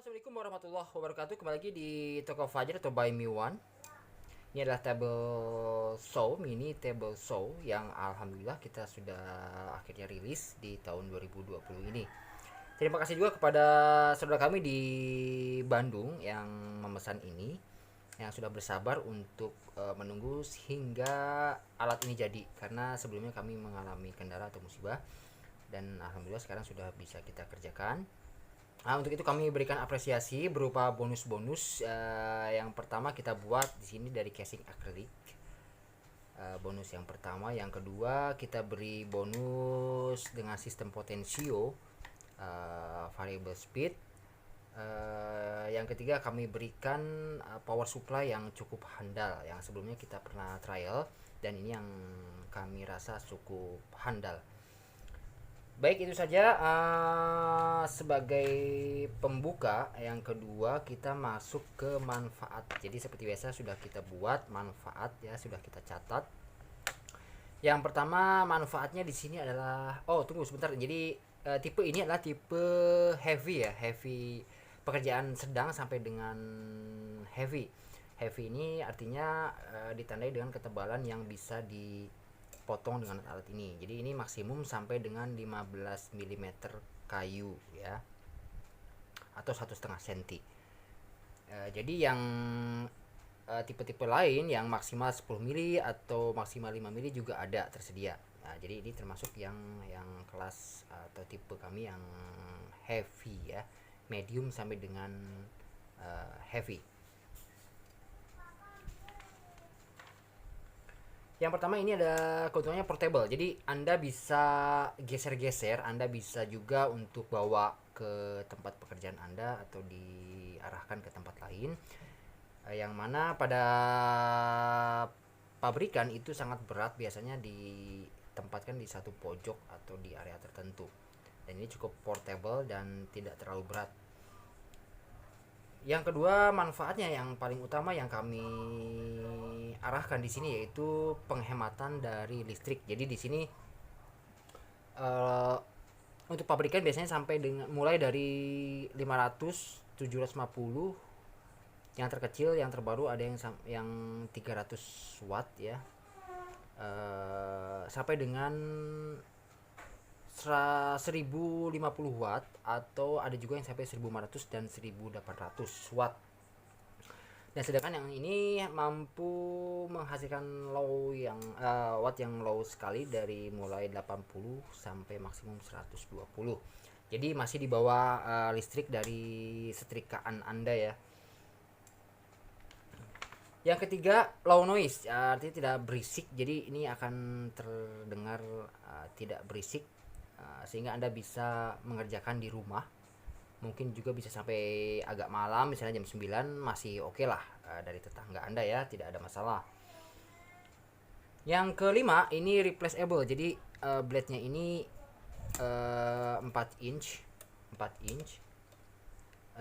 Assalamualaikum warahmatullahi wabarakatuh. Kembali lagi di Toko Fajar atau Buy Me One. Ini adalah table saw, mini table saw yang alhamdulillah kita sudah akhirnya rilis di tahun 2020 ini. Terima kasih juga kepada saudara kami di Bandung yang memesan ini, yang sudah bersabar untuk menunggu hingga alat ini jadi, karena sebelumnya kami mengalami kendala atau musibah dan alhamdulillah sekarang sudah bisa kita kerjakan. Nah, untuk itu kami berikan apresiasi berupa bonus-bonus. Yang pertama kita buat di sini dari casing akrilik. Bonus yang pertama, yang kedua kita beri bonus dengan sistem potensio, variable speed. Yang ketiga kami berikan power supply yang cukup handal, yang sebelumnya kita pernah trial dan ini yang kami rasa cukup handal. Baik, itu saja sebagai pembuka. Yang kedua kita masuk ke manfaat. Jadi seperti biasa sudah kita buat manfaat ya, sudah kita catat. Yang pertama manfaatnya di sini adalah, tunggu sebentar. Jadi tipe ini adalah tipe heavy ya, heavy, pekerjaan sedang sampai dengan heavy. Heavy ini artinya ditandai dengan ketebalan yang bisa potong dengan alat ini. Jadi ini maksimum sampai dengan 15 mm kayu ya, atau 1,5 cm. Jadi yang tipe-tipe lain yang maksimal 10 mm atau maksimal 5 mm juga ada tersedia. Nah, jadi ini termasuk yang kelas atau tipe kami yang heavy ya, medium sampai dengan heavy. Yang pertama ini ada keuntungannya portable. Jadi Anda bisa geser-geser, Anda bisa juga untuk bawa ke tempat pekerjaan Anda atau diarahkan ke tempat lain. Yang mana pada pabrikan itu sangat berat, biasanya ditempatkan di satu pojok atau di area tertentu. Dan ini cukup portable dan tidak terlalu berat. Yang kedua, manfaatnya yang paling utama yang kami arahkan di sini yaitu penghematan dari listrik. Jadi di sini untuk pabrikan biasanya sampai dengan mulai dari 500, 750, yang terkecil, yang terbaru ada yang 300 watt ya, sampai dengan 1050 watt, atau ada juga yang sampai 1500 dan 1800 watt. Dan sedangkan yang ini mampu menghasilkan watt yang low sekali, dari mulai 80 sampai maksimum 120. Jadi masih di bawah listrik dari setrikaan Anda ya. Yang ketiga, low noise, artinya tidak berisik. Jadi ini akan terdengar tidak berisik, sehingga Anda bisa mengerjakan di rumah. Mungkin juga bisa sampai agak malam, misalnya jam 9 masih oke lah dari tetangga Anda ya, tidak ada masalah. Yang kelima, ini replaceable. Jadi blade-nya ini 4 inch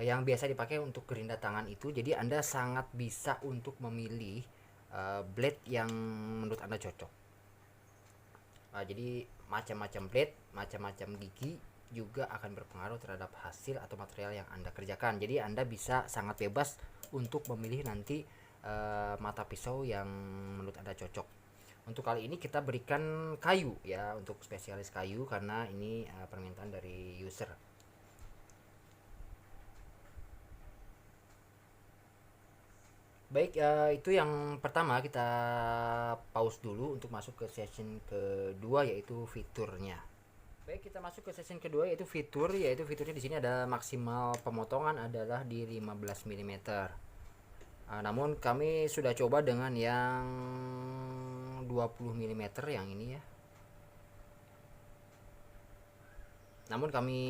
yang biasa dipakai untuk gerinda tangan itu. Jadi Anda sangat bisa untuk memilih blade yang menurut Anda cocok. Jadi macam-macam blade, macam-macam gigi, juga akan berpengaruh terhadap hasil atau material yang Anda kerjakan. Jadi Anda bisa sangat bebas untuk memilih nanti mata pisau yang menurut Anda cocok. Untuk kali ini kita berikan kayu ya, untuk spesialis kayu karena ini permintaan dari user. Baik, itu yang pertama. Kita pause dulu untuk masuk ke session kedua, yaitu fiturnya. Baik, kita masuk ke session kedua, yaitu fitur. Yaitu fiturnya di sini ada maksimal pemotongan adalah di 15 mm. Namun kami sudah coba dengan yang 20 mm yang ini ya. Namun kami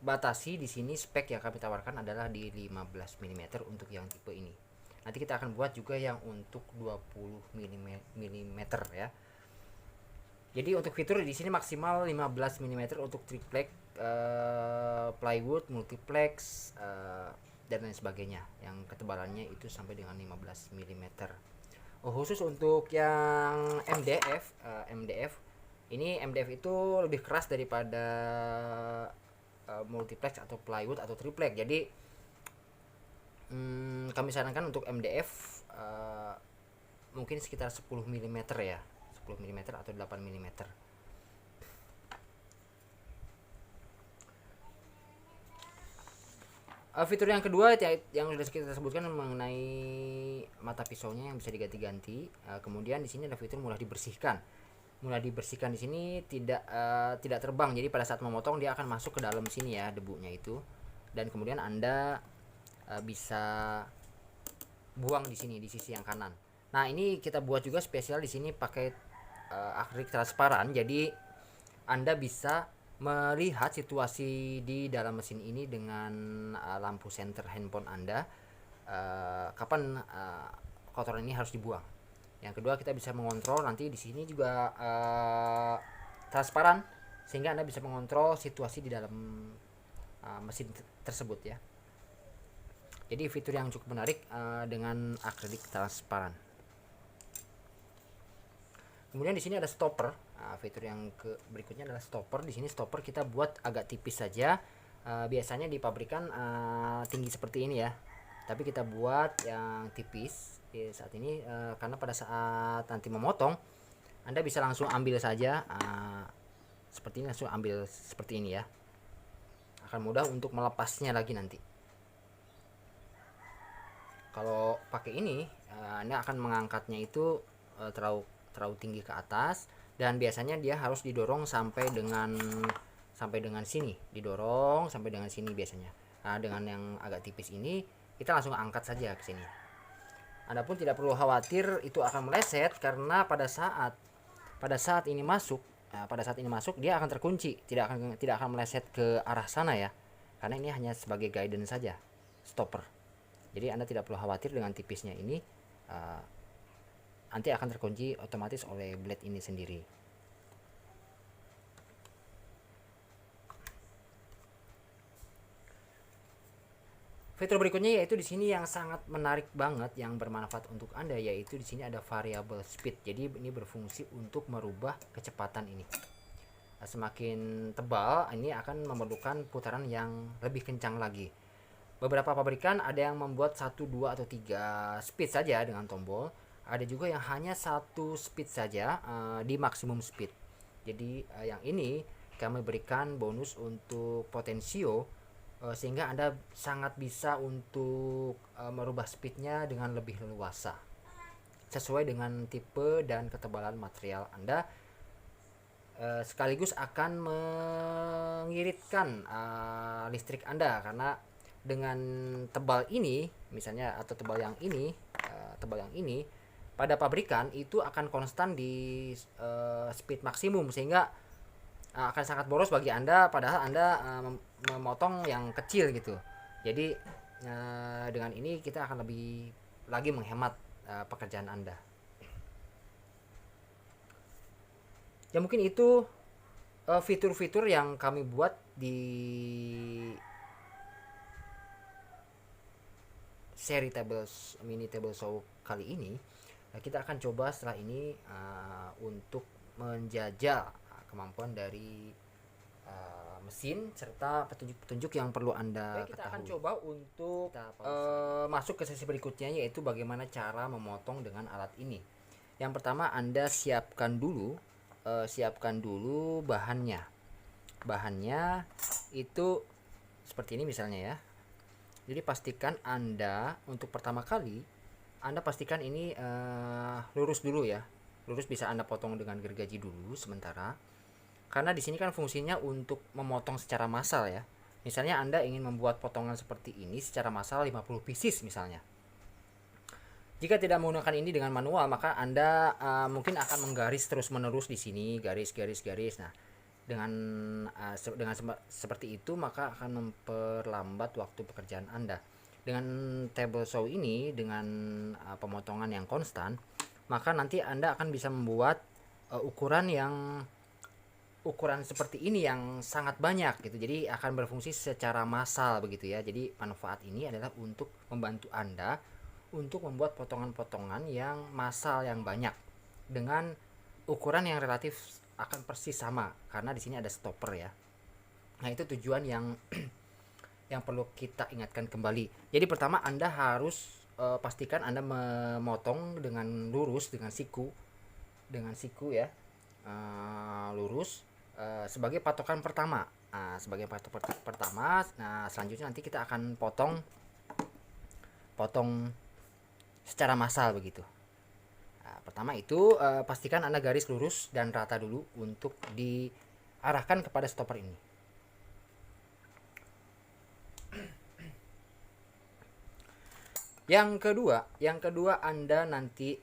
batasi di sini, spek yang kami tawarkan adalah di 15 mm untuk yang tipe ini. Nanti kita akan buat juga yang untuk 20 mm ya. Jadi untuk fitur di sini maksimal 15 mm untuk triplex, plywood, multiplex, dan lain sebagainya. Yang ketebalannya itu sampai dengan 15 mm. Khusus untuk yang MDF, ini MDF itu lebih keras daripada multiplex atau plywood atau triplex. Jadi kami sarankan untuk MDF mungkin sekitar 10 mm ya, 10 mm atau 8 mm. Fitur yang kedua yang sudah kita sebutkan mengenai mata pisaunya yang bisa diganti-ganti. Kemudian di sini ada fitur mudah dibersihkan. Mudah dibersihkan di sini tidak terbang. Jadi pada saat memotong dia akan masuk ke dalam sini ya, debunya itu. Dan kemudian Anda bisa buang di sini di sisi yang kanan. Nah, ini kita buat juga spesial di sini pakai akrilik transparan. Jadi Anda bisa melihat situasi di dalam mesin ini dengan lampu senter handphone Anda, kapan kotoran ini harus dibuang. Yang kedua, kita bisa mengontrol nanti di sini juga transparan, sehingga Anda bisa mengontrol situasi di dalam mesin tersebut ya. Jadi fitur yang cukup menarik dengan akrilik transparan. Kemudian di sini ada stopper. Fitur yang berikutnya adalah stopper. Di sini stopper kita buat agak tipis saja. Biasanya di pabrikan tinggi seperti ini ya. Tapi kita buat yang tipis saat ini karena pada saat nanti memotong Anda bisa langsung ambil saja seperti ini, langsung ambil seperti ini ya. Akan mudah untuk melepasnya lagi nanti. Kalau pakai ini Anda akan mengangkatnya itu terlalu tinggi ke atas, dan biasanya dia harus didorong sampai dengan sini, didorong sampai dengan sini biasanya. Nah, dengan yang agak tipis ini kita langsung angkat saja ke sini. Anda pun tidak perlu khawatir itu akan meleset, karena pada saat ini masuk, dia akan terkunci, tidak akan meleset ke arah sana ya, karena ini hanya sebagai guidance saja, stopper. Jadi Anda tidak perlu khawatir dengan tipisnya ini, nanti akan terkunci otomatis oleh blade ini sendiri. Fitur berikutnya yaitu di sini yang sangat menarik banget, yang bermanfaat untuk Anda, yaitu di sini ada variable speed. Jadi ini berfungsi untuk merubah kecepatan ini. Semakin tebal ini akan memerlukan putaran yang lebih kencang lagi. Beberapa pabrikan ada yang membuat 1, 2 atau 3 speed saja dengan tombol. Ada juga yang hanya 1 speed saja di maksimum speed. Jadi yang ini kami berikan bonus untuk potensio, sehingga Anda sangat bisa untuk merubah speednya dengan lebih leluasa sesuai dengan tipe dan ketebalan material Anda, sekaligus akan mengiritkan listrik Anda, karena dengan tebal ini misalnya atau tebal yang ini pada pabrikan itu akan konstan di speed maksimum, sehingga akan sangat boros bagi Anda padahal Anda memotong yang kecil gitu. Jadi dengan ini kita akan lebih lagi menghemat pekerjaan Anda. Ya, mungkin itu fitur-fitur yang kami buat di seri mini table saw kali ini. Kita akan coba setelah ini untuk menjajal kemampuan dari mesin serta petunjuk-petunjuk yang perlu Anda ketahui. Kita akan coba untuk masuk ke sesi berikutnya, yaitu bagaimana cara memotong dengan alat ini. Yang pertama, Anda siapkan dulu bahannya. Bahannya itu seperti ini misalnya ya. Jadi pastikan Anda untuk pertama kali Anda pastikan ini lurus dulu ya. Lurus bisa Anda potong dengan gergaji dulu sementara. Karena di sini kan fungsinya untuk memotong secara massal ya. Misalnya Anda ingin membuat potongan seperti ini secara massal 50 pieces misalnya. Jika tidak menggunakan ini dengan manual, maka Anda mungkin akan menggaris terus-menerus di sini, garis. Nah, dengan seperti itu maka akan memperlambat waktu pekerjaan Anda. Dengan table saw ini, dengan pemotongan yang konstan, maka nanti Anda akan bisa membuat ukuran seperti ini yang sangat banyak gitu. Jadi akan berfungsi secara massal begitu ya. Jadi manfaat ini adalah untuk membantu Anda untuk membuat potongan-potongan yang massal yang banyak dengan ukuran yang relatif akan persis sama karena di sini ada stopper ya. Nah, itu tujuan yang yang perlu kita ingatkan kembali. Jadi pertama Anda harus pastikan Anda memotong dengan lurus dengan siku ya. Lurus sebagai patokan pertama. Sebagai patokan pertama. Nah, selanjutnya nanti kita akan potong secara massal begitu. Nah, pertama itu pastikan Anda garis lurus dan rata dulu untuk diarahkan kepada stopper ini. Yang kedua Anda nanti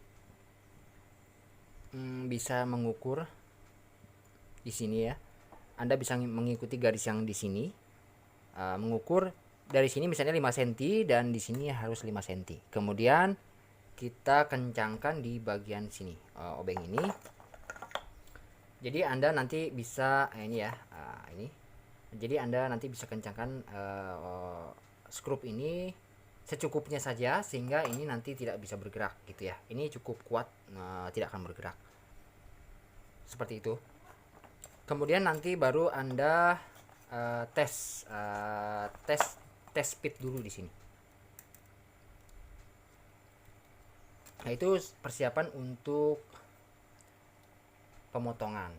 bisa mengukur di sini ya. Anda bisa mengikuti garis yang di sini. Mengukur dari sini misalnya 5 cm dan di sini harus 5 cm. Kemudian kita kencangkan di bagian sini obeng ini. Jadi Anda nanti bisa ini ya, ini. Jadi Anda nanti bisa kencangkan skrup ini secukupnya saja sehingga ini nanti tidak bisa bergerak gitu ya. Ini cukup kuat, tidak akan bergerak. Seperti itu. Kemudian nanti baru Anda tes speed dulu di sini. Nah, itu persiapan untuk pemotongan.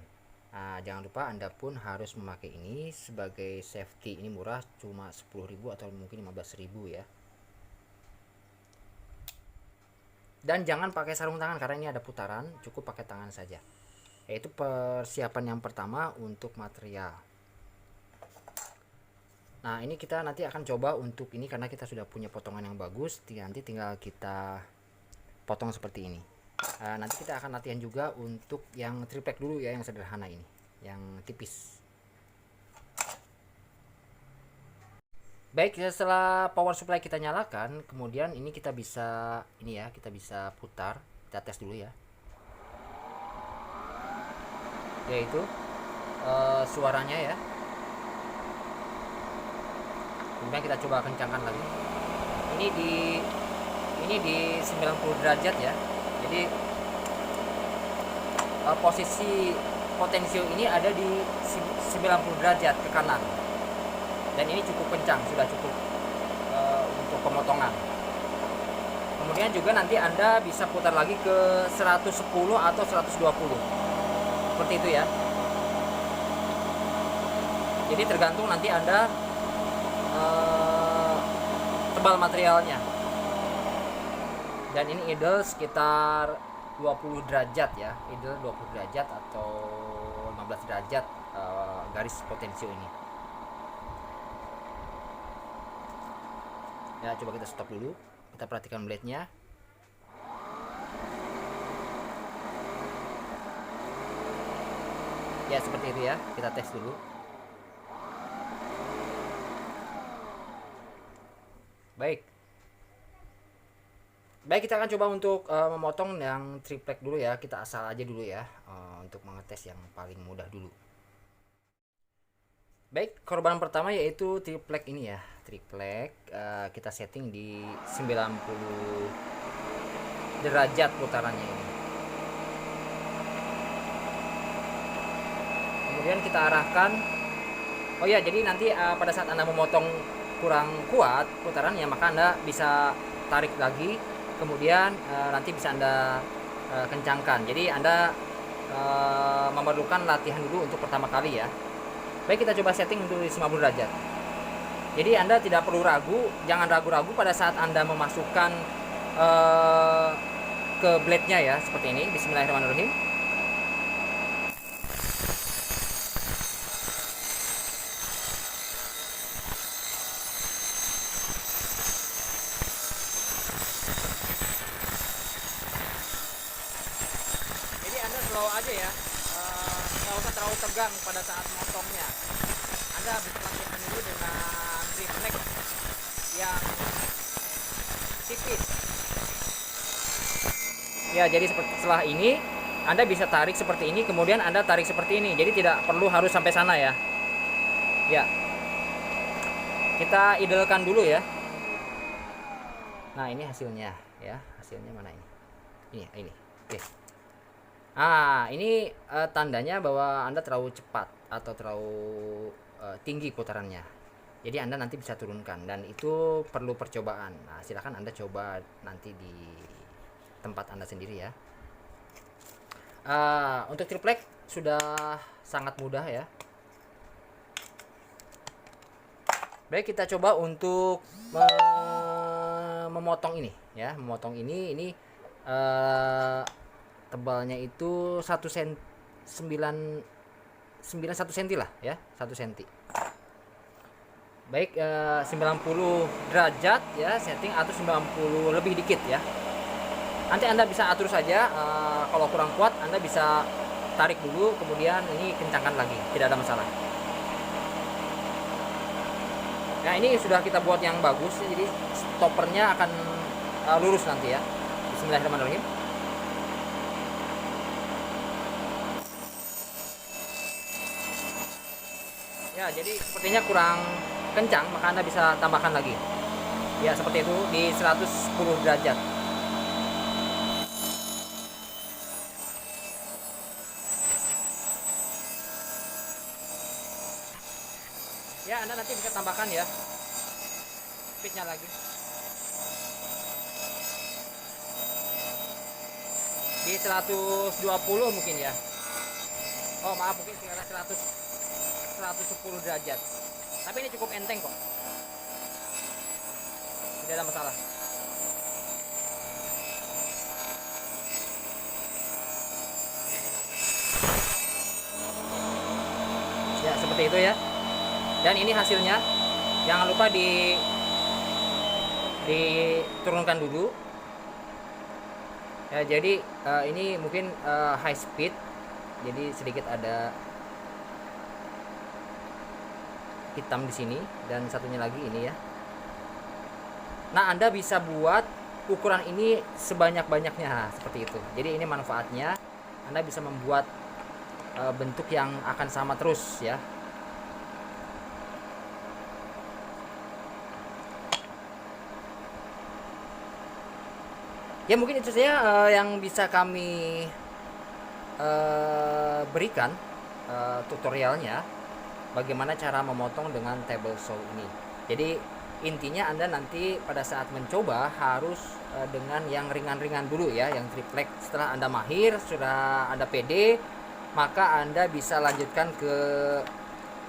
Nah, jangan lupa Anda pun harus memakai ini sebagai safety. Ini murah, cuma 10.000 atau mungkin 15.000 ya. Dan jangan pakai sarung tangan karena ini ada putaran, cukup pakai tangan saja. Yaitu persiapan yang pertama untuk material. Nah, ini kita nanti akan coba untuk ini karena kita sudah punya potongan yang bagus, nanti tinggal kita potong seperti ini. Nanti kita akan latihan juga untuk yang triplek dulu ya, yang sederhana ini, yang tipis. Baik, setelah power supply kita nyalakan, kemudian ini kita bisa kita bisa putar. Kita tes dulu ya. Yaitu suaranya ya. Kemudian kita coba kencangkan lagi. Ini di 90 derajat ya. Jadi posisi potensio ini ada di 90 derajat ke kanan. Dan ini cukup kencang, sudah cukup untuk pemotongan. Kemudian juga nanti Anda bisa putar lagi ke 110 atau 120. Seperti itu ya. Jadi tergantung nanti Anda tebal materialnya. Dan ini idle sekitar 20 derajat ya. Idle 20 derajat atau 15 derajat garis potensio ini. Ya, coba kita stop dulu. Kita perhatikan blade-nya. Ya, seperti itu ya. Kita tes dulu. Baik, kita akan coba untuk memotong yang triplek dulu ya. Kita asal aja dulu ya, untuk mengetes yang paling mudah dulu. Baik, korban pertama yaitu triplek ini ya. Triplek kita setting di 90 derajat putarannya ini. Kemudian kita arahkan Oh ya, jadi nanti pada saat Anda memotong kurang kuat putarannya, maka Anda bisa tarik lagi, kemudian nanti bisa Anda kencangkan. Jadi Anda memerlukan latihan dulu untuk pertama kali ya. Baik, kita coba setting dulu di 90 derajat. Jadi Anda tidak perlu ragu, jangan ragu-ragu pada saat Anda memasukkan ke blade-nya ya, seperti ini. Bismillahirrahmanirrahim. Jadi Anda slow aja ya, nggak usah terlalu tegang pada saat motongnya. Anda bisa lakukan dulu dengan refleks yang tipis. Ya, jadi setelah ini Anda bisa tarik seperti ini, kemudian Anda tarik seperti ini. Jadi tidak perlu harus sampai sana ya. Ya. Kita idlekan dulu ya. Nah, ini hasilnya ya. Hasilnya mana ini? Ini. Oke. Ini tandanya bahwa Anda terlalu cepat atau terlalu tinggi putarannya. Jadi Anda nanti bisa turunkan, dan itu perlu percobaan. Nah, silakan Anda coba nanti di tempat Anda sendiri ya. Untuk triplek sudah sangat mudah ya. Baik, kita coba untuk memotong ini ya. Memotong ini tebalnya itu 1 cm 91 cm lah ya, 1 cm. Baik, 90 derajat ya setting, atau 90 lebih dikit ya. Nanti Anda bisa atur saja, kalau kurang kuat Anda bisa tarik dulu, kemudian ini kencangkan lagi, tidak ada masalah. Nah, ini sudah kita buat yang bagus, jadi stoppernya akan lurus nanti ya. Bismillahirrahmanirrahim. Ya, jadi sepertinya kurang kencang, maka Anda bisa tambahkan lagi. Ya, seperti itu di 110 derajat. Ya, Anda nanti bisa tambahkan ya speednya lagi di 120 mungkin ya. Oh maaf, mungkin sekitar 110 derajat. Tapi ini cukup enteng kok, tidak ada masalah. Ya, seperti itu ya. Dan ini hasilnya. Jangan lupa diturunkan dulu ya. Jadi ini mungkin high speed, jadi sedikit ada hitam di sini, dan satunya lagi ini ya. Nah, Anda bisa buat ukuran ini sebanyak-banyaknya seperti itu. Jadi ini manfaatnya, Anda bisa membuat bentuk yang akan sama terus ya. Ya, mungkin itu saja yang bisa kami berikan tutorialnya bagaimana cara memotong dengan table saw ini. Jadi intinya Anda nanti pada saat mencoba harus dengan yang ringan-ringan dulu ya, yang triplek. Setelah Anda mahir, sudah Anda pede, maka Anda bisa lanjutkan ke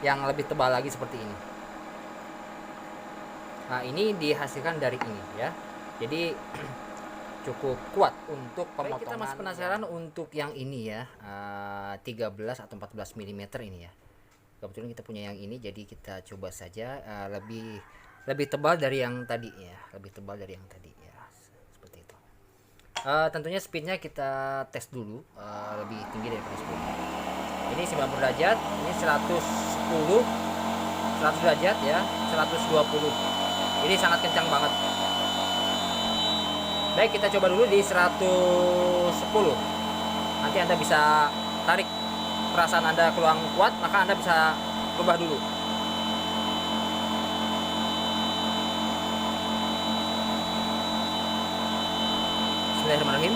yang lebih tebal lagi seperti ini. Nah, ini dihasilkan dari ini ya. Jadi cukup kuat untuk pemotongan. Baik, kita masih penasaran untuk yang ini ya, 13 atau 14 mm ini ya. Kebetulan kita punya yang ini, jadi kita coba saja. Lebih tebal dari yang tadi ya, lebih tebal dari yang tadi ya, seperti itu. Tentunya speednya kita tes dulu, lebih tinggi daripada sebelumnya. Ini 90 derajat, ini 110, 100 derajat ya, 120. Ini sangat kencang banget. Baik, kita coba dulu di 110. Nanti Anda bisa tarik, perasaan Anda kurang kuat, maka Anda bisa rubah dulu. Bismillahirrahmanirrahim.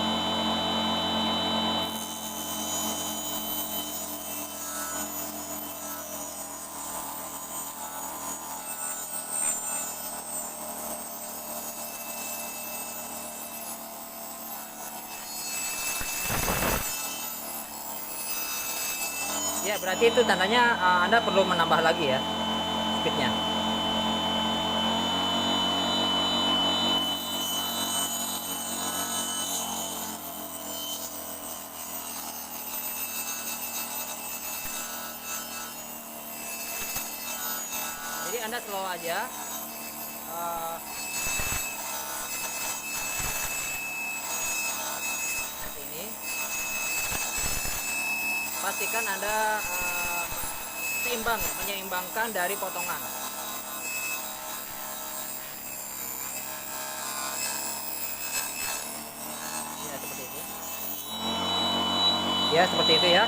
berarti itu tandanya Anda perlu menambah lagi ya speednya. Jadi Anda slow aja. Seperti ini. Pastikan Anda menyeimbangkan dari potongan. Ya, seperti itu. Ya, seperti itu ya.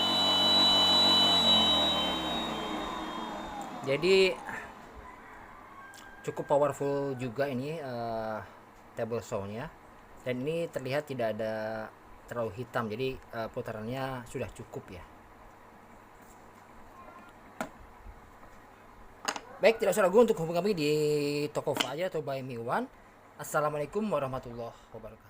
Jadi cukup powerful juga ini table saw-nya, dan ini terlihat tidak ada terlalu hitam, jadi putarannya sudah cukup ya. Baik, tidak usah ragu untuk hubungi kami di toko Fajar atau Buy Me One. Assalamualaikum warahmatullahi wabarakatuh.